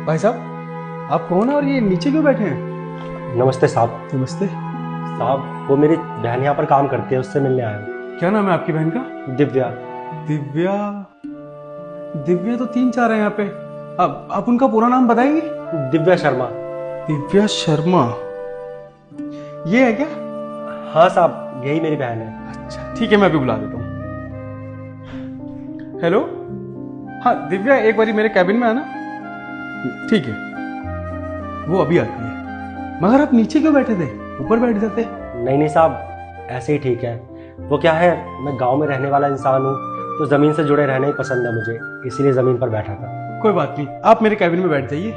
भाई साहब, आप कौन है और ये नीचे क्यों बैठे हैं? नमस्ते साहब। नमस्ते साहब, वो मेरी बहन यहाँ पर काम करती है, उससे मिलने आया हूँ। क्या नाम है आपकी बहन का? दिव्या। दिव्या? दिव्या तो 3-4 है यहाँ पे। अब आप उनका पूरा नाम बताएंगे? दिव्या शर्मा। दिव्या शर्मा, ये है क्या? हाँ साहब, यही मेरी बहन है। अच्छा ठीक है, मैं अभी बुला देता हूँ। हेलो, हाँ दिव्या, एक बारी मेरे कैबिन में आना। ठीक है, वो अभी आती है। मगर आप नीचे क्यों बैठे थे? ऊपर बैठ जाते। नहीं साहब, ऐसे ही ठीक है। वो क्या है, मैं गांव में रहने वाला इंसान हूँ, तो ज़मीन से जुड़े रहना ही पसंद है मुझे, इसीलिए ज़मीन पर बैठा था। कोई बात नहीं, आप मेरे कैबिन में बैठ जाइए।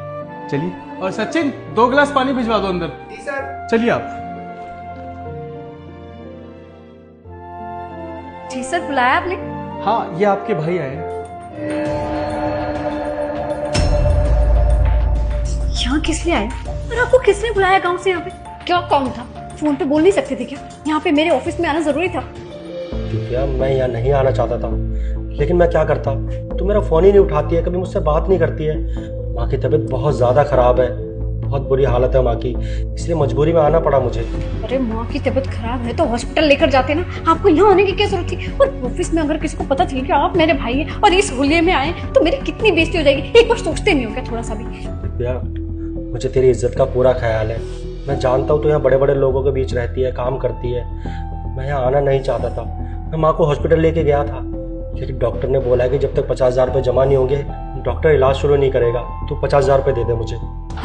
चलिए। और सचिन, 2 गिलास पानी भिजवा दो अंदर। जी सर। चलिए आप। जी सर, बुलाया आपने? हाँ, ये आपके भाई आए हैं। यहाँ किस लिए आए और आपको किसने बुलाया गांव से यहाँ पे? क्या काम था? फोन पे बोल नहीं सकते थे क्या? यहाँ पे मेरे ऑफिस में आना जरूरी था। दिव्या, मैं यहाँ नहीं आना चाहता था, लेकिन मैं क्या करता। तू मेरा फ़ोन ही नहीं उठाती है, कभी मुझसे बात नहीं करती है। माँ की तबीयत बहुत ज़्यादा ख़राब है, बहुत बुरी हालत है माँ की, इसलिए मजबूरी में आना पड़ा मुझे। अरे माँ की तबीयत खराब है तो हॉस्पिटल लेकर जाते ना, आपको यहाँ आने की क्या जरूरत थी? और ऑफिस में अगर किसी को पता चले कि आप मेरे भाई हैं और इस होलिये में आए तो मेरी कितनी बेइज्जती हो जाएगी। एक बार सोचते नहीं हो क्या थोड़ा सा भी? दिव्या, मुझे तेरी इज्जत का पूरा ख्याल है। मैं जानता हूँ तू यहाँ बड़े बड़े लोगों के बीच रहती है, काम करती है। मैं यहाँ आना नहीं चाहता था। मैं माँ को हॉस्पिटल लेके गया था, लेकिन डॉक्टर ने बोला है कि जब तक 50,000 रुपये जमा नहीं होंगे डॉक्टर इलाज शुरू नहीं करेगा। तू 50,000 रुपये दे दे मुझे।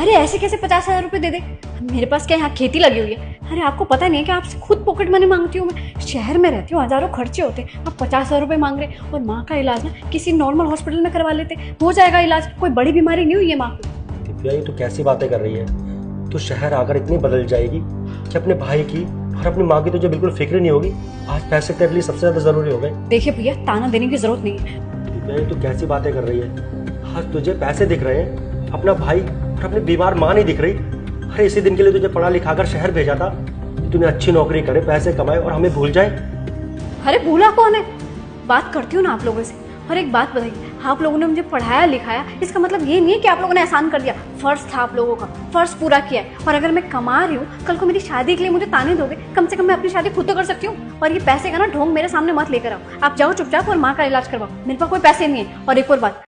अरे ऐसे कैसे 50,000 रुपए दे दे? मेरे पास क्या यहाँ खेती लगी हुई है? अरे आपको पता नहीं है कि आपसे खुद पॉकेट मनी मांगती हूँ मैं। शहर में रहती हूँ, हजारों खर्चे होते हैं, आप 50,000 रुपये मांग रहे। और माँ का इलाज ना किसी नॉर्मल हॉस्पिटल में करवा लेते, हो जाएगा इलाज। कोई बड़ी बीमारी नहीं हुई है माँ को। दिव्या, ये तू कैसी बातें कर रही है? तू शहर आकर इतनी बदल जाएगी कि अपने भाई की और अपनी माँ की तुझे बिल्कुल फिक्र नहीं होगी। आज पैसे तेरे लिए सबसे ज्यादा जरूरी हो गए। देखिए भैया, ताना देने की जरूरत नहीं है। दिव्या, ये तू कैसी बातें कर रही है? आज तुझे पैसे दिख रहे हैं, अपना भाई और अपनी बीमार माँ नहीं दिख रही। अरे इसी दिन के लिए तुझे पढ़ा लिखा कर शहर भेजा था कि तूने अच्छी नौकरी करे, पैसे कमाए और हमें भूल जाए। अरे भूला कौन है? बात करती हूँ ना आप लोगों से। और एक बात बताइए, आप लोगों ने मुझे पढ़ाया लिखाया, इसका मतलब ये नहीं है कि आप लोगों ने एहसान कर दिया। फर्ज था आप लोगों का, फर्ज पूरा किया है। और अगर मैं कमा रही हूँ, कल को मेरी शादी के लिए मुझे ताने दोगे, कम से कम मैं अपनी शादी खुद तो कर सकती हूँ। और ये पैसे का ना ढोंग मेरे सामने मत लेकर आओ। आप जाओ चुपचाप और माँ का इलाज करवाओ। मेरे पास कोई पैसे नहीं है। और एक और बात,